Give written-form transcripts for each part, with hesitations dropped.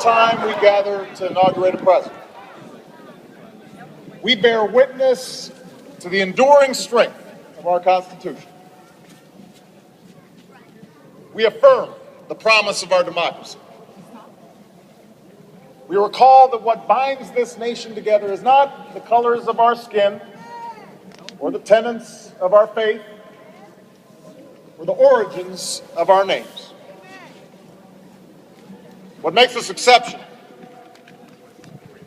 time we gather to inaugurate a president. We bear witness to the enduring strength of our Constitution. We affirm the promise of our democracy. We recall that what binds this nation together is not the colors of our skin or the tenets of our faith or the origins of our names. What makes us exceptional,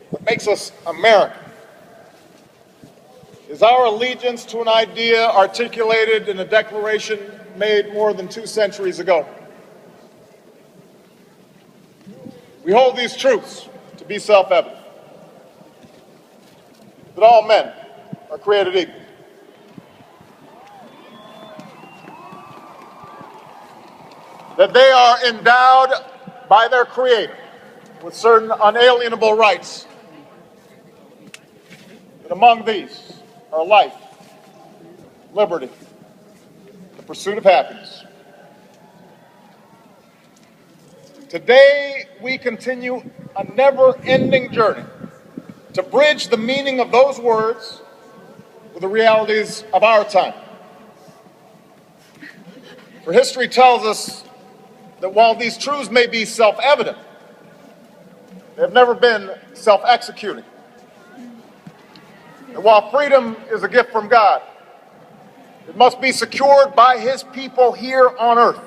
what makes us American, is our allegiance to an idea articulated in a declaration made more than 2 centuries ago. We hold these truths to be self-evident, that all men are created equal, that they are endowed by their Creator with certain unalienable rights, that among these are life, liberty, the pursuit of happiness. Today, we continue a never-ending journey to bridge the meaning of those words with the realities of our time. For history tells us that while these truths may be self-evident, they have never been self-executing. And while freedom is a gift from God, it must be secured by His people here on earth.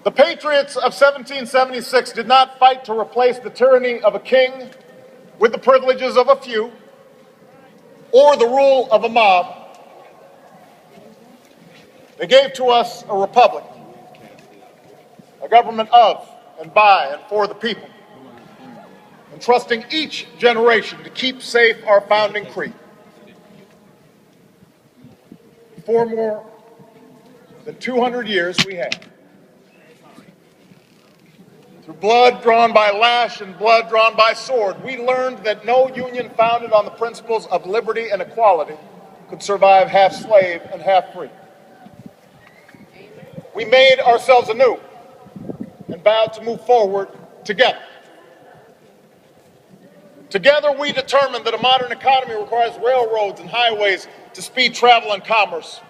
The patriots of 1776 did not fight to replace the tyranny of a king with the privileges of a few or the rule of a mob. They gave to us a republic, a government of and by and for the people, entrusting each generation to keep safe our founding creed. For more than 200 years we have. Through blood drawn by lash and blood drawn by sword, we learned that no union founded on the principles of liberty and equality could survive half slave and half free. We made ourselves anew and vowed to move forward together. Together, we determined that a modern economy requires railroads and highways to speed travel and commerce,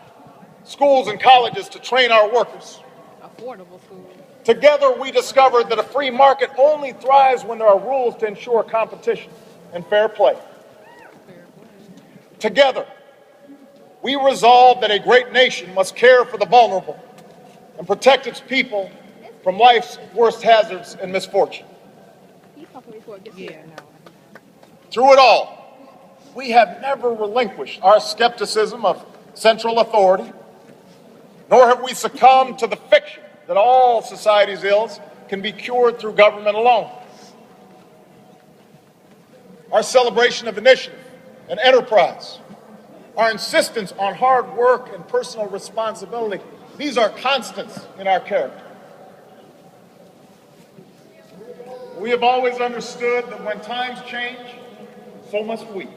schools and colleges to train our workers. Affordable schools. Together, we discovered that a free market only thrives when there are rules to ensure competition and fair play. Together, we resolved that a great nation must care for the vulnerable and protect its people from life's worst hazards and misfortune. Through it all, we have never relinquished our skepticism of central authority, nor have we succumbed to the fiction that all society's ills can be cured through government alone. Our celebration of initiative and enterprise, our insistence on hard work and personal responsibility, these are constants in our character. We have always understood that when times change, so must we.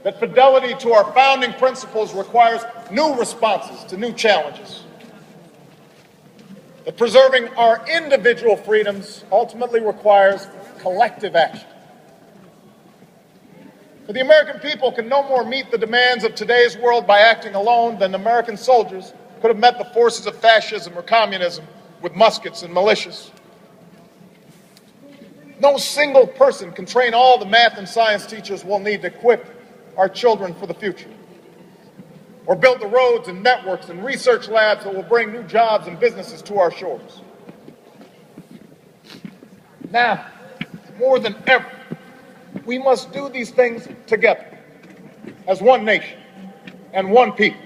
That fidelity to our founding principles requires new responses to new challenges. That preserving our individual freedoms ultimately requires collective action. For the American people can no more meet the demands of today's world by acting alone than American soldiers could have met the forces of fascism or communism with muskets and militias. No single person can train all the math and science teachers we'll need to equip our children for the future, or build the roads and networks and research labs that will bring new jobs and businesses to our shores. Now, more than ever, we must do these things together as one nation and one people.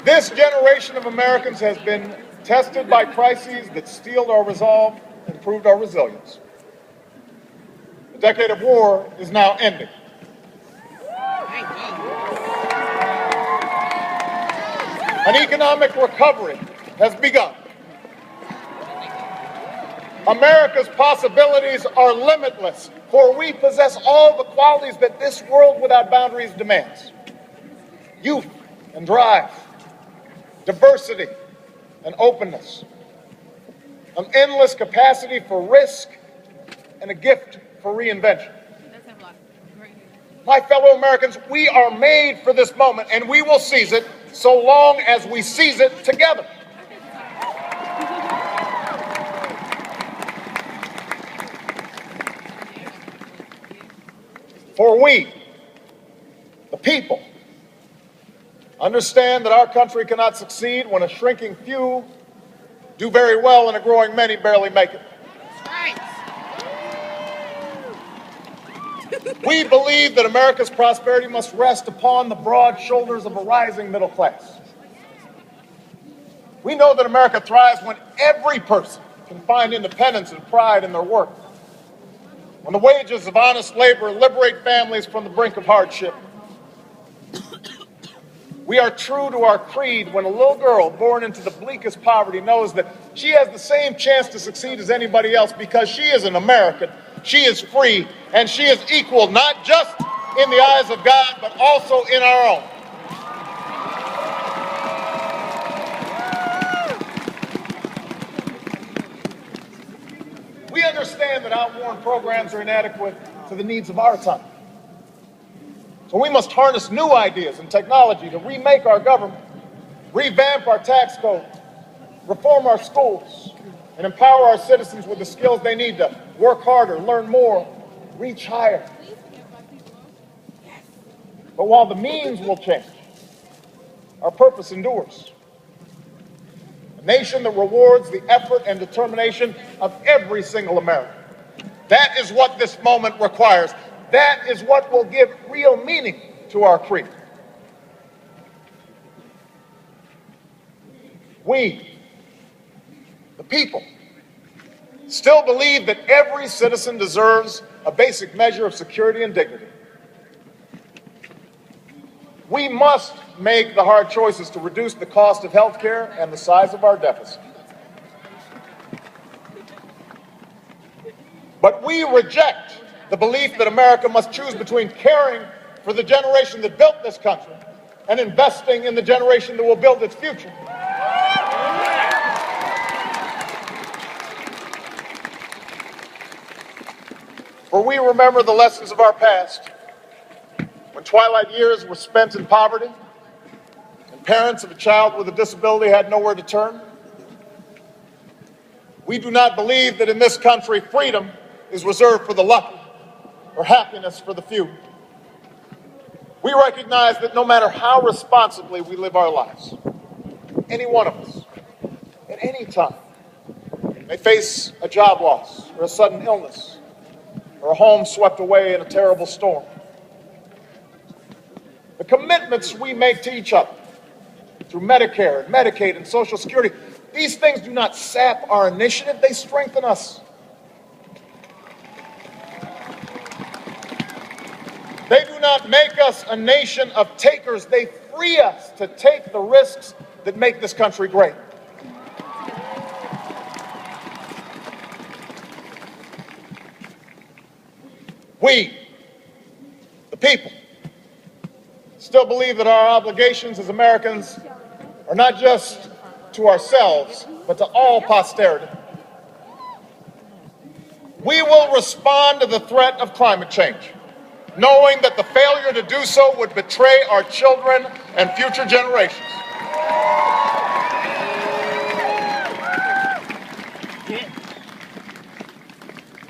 This generation of Americans has been tested by crises that steeled our resolve and proved our resilience. The decade of war is now ending. An economic recovery has begun. America's possibilities are limitless, for we possess all the qualities that this world without boundaries demands: youth and drive, diversity and openness, an endless capacity for risk, and a gift for reinvention. My fellow Americans, we are made for this moment, and we will seize it so long as we seize it together. For we, the people, understand that our country cannot succeed when a shrinking few do very well and a growing many barely make it. We believe that America's prosperity must rest upon the broad shoulders of a rising middle class. We know that America thrives when every person can find independence and pride in their work, when the wages of honest labor liberate families from the brink of hardship. We are true to our creed when a little girl born into the bleakest poverty knows that she has the same chance to succeed as anybody else because she is an American, she is free, and she is equal not just in the eyes of God, but also in our own. We understand that outworn programs are inadequate to the needs of our time. So we must harness new ideas and technology to remake our government, revamp our tax code, reform our schools, and empower our citizens with the skills they need to work harder, learn more, reach higher. But while the means will change, our purpose endures. A nation that rewards the effort and determination of every single American. That is what this moment requires. That is what will give real meaning to our creed. We, the people, still believe that every citizen deserves a basic measure of security and dignity. We must make the hard choices to reduce the cost of health care and the size of our deficit. But we reject the belief that America must choose between caring for the generation that built this country and investing in the generation that will build its future. For we remember the lessons of our past, when twilight years were spent in poverty and parents of a child with a disability had nowhere to turn. We do not believe that in this country freedom is reserved for the lucky or happiness for the few. We recognize that no matter how responsibly we live our lives, any one of us, at any time, may face a job loss or a sudden illness or a home swept away in a terrible storm. The commitments we make to each other through Medicare, and Medicaid, and Social Security, these things do not sap our initiative, they strengthen us. They do not make us a nation of takers. They free us to take the risks that make this country great. We, the people, still believe that our obligations as Americans are not just to ourselves, but to all posterity. We will respond to the threat of climate change, knowing that the failure to do so would betray our children and future generations.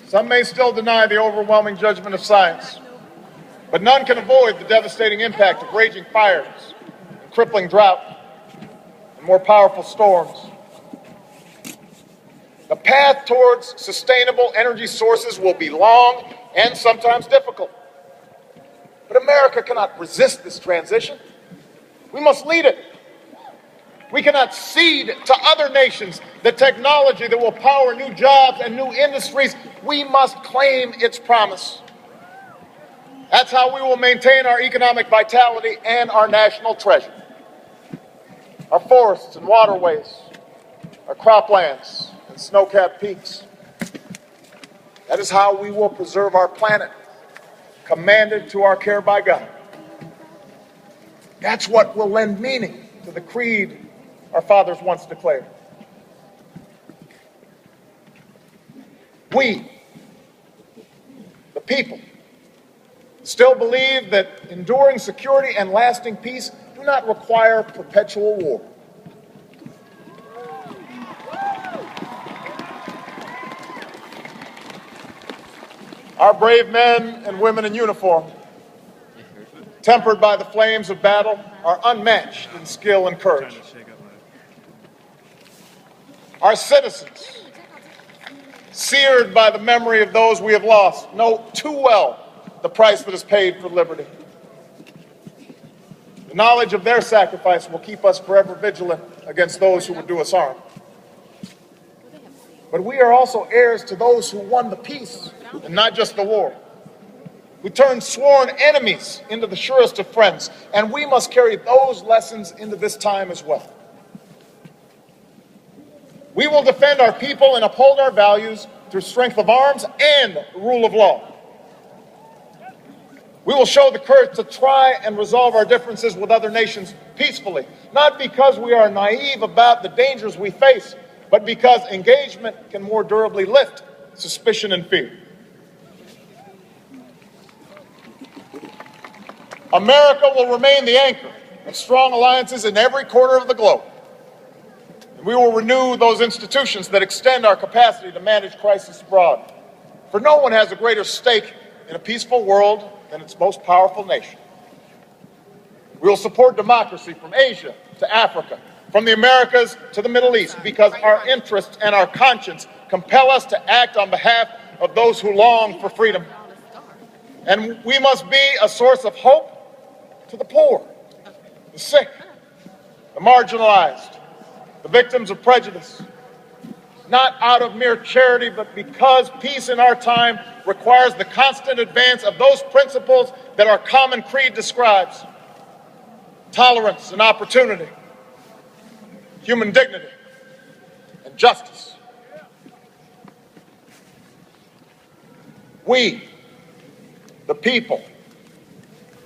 Some may still deny the overwhelming judgment of science, but none can avoid the devastating impact of raging fires, crippling drought, and more powerful storms. The path towards sustainable energy sources will be long and sometimes difficult. But America cannot resist this transition. We must lead it. We cannot cede to other nations the technology that will power new jobs and new industries. We must claim its promise. That's how we will maintain our economic vitality and our national treasure. Our forests and waterways, our croplands and snow-capped peaks, That is how we will preserve our planet, commanded to our care by God. That's what will lend meaning to the creed our fathers once declared. We, the people, still believe that enduring security and lasting peace do not require perpetual war. Our brave men and women in uniform, tempered by the flames of battle, are unmatched in skill and courage. Our citizens, seared by the memory of those we have lost, know too well the price that is paid for liberty. The knowledge of their sacrifice will keep us forever vigilant against those who would do us harm. But we are also heirs to those who won the peace, and not just the war, who turned sworn enemies into the surest of friends, and we must carry those lessons into this time as well. We will defend our people and uphold our values through strength of arms and the rule of law. We will show the courage to try and resolve our differences with other nations peacefully, not because we are naive about the dangers we face, but because engagement can more durably lift suspicion and fear. America will remain the anchor of strong alliances in every corner of the globe. And we will renew those institutions that extend our capacity to manage crisis abroad. For no one has a greater stake in a peaceful world than its most powerful nation. We will support democracy from Asia to Africa, from the Americas to the Middle East, because our interests and our conscience compel us to act on behalf of those who long for freedom. And we must be a source of hope to the poor, the sick, the marginalized, the victims of prejudice, not out of mere charity, but because peace in our time requires the constant advance of those principles that our common creed describes: tolerance and opportunity, human dignity, and justice. We, the people,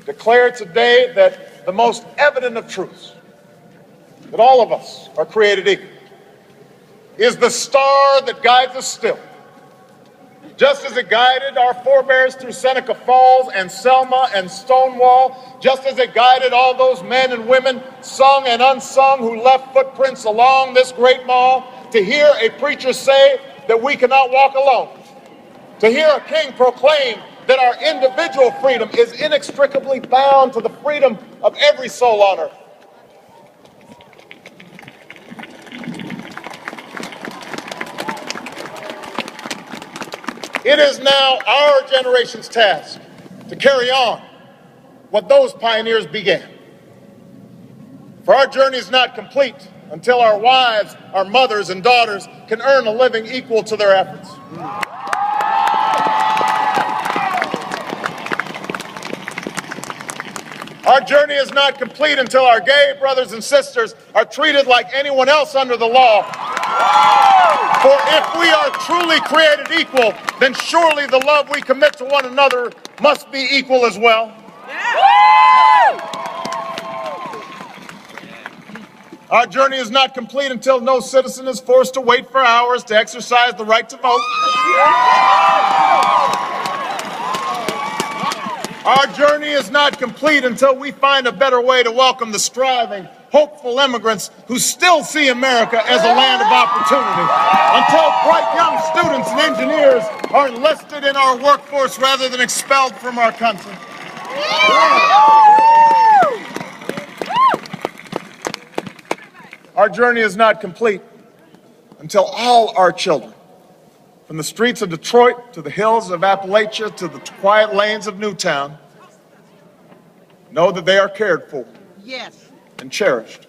declare today that the most evident of truths, that all of us are created equal, is the star that guides us still. Just as it guided our forebears through Seneca Falls and Selma and Stonewall, just as it guided all those men and women, sung and unsung, who left footprints along this great mall, to hear a preacher say that we cannot walk alone, to hear a king proclaim that our individual freedom is inextricably bound to the freedom of every soul on earth. It is now our generation's task to carry on what those pioneers began. For our journey is not complete until our wives, our mothers, and daughters can earn a living equal to their efforts. Our journey is not complete until our gay brothers and sisters are treated like anyone else under the law. For if we are truly created equal, then surely the love we commit to one another must be equal as well. Our journey is not complete until no citizen is forced to wait for hours to exercise the right to vote. Our journey is not complete until we find a better way to welcome the striving, hopeful immigrants who still see America as a land of opportunity, until bright young students and engineers are enlisted in our workforce rather than expelled from our country. Our journey is not complete until all our children, from the streets of Detroit to the hills of Appalachia to the quiet lanes of Newtown, know that they are cared for, yes, and cherished.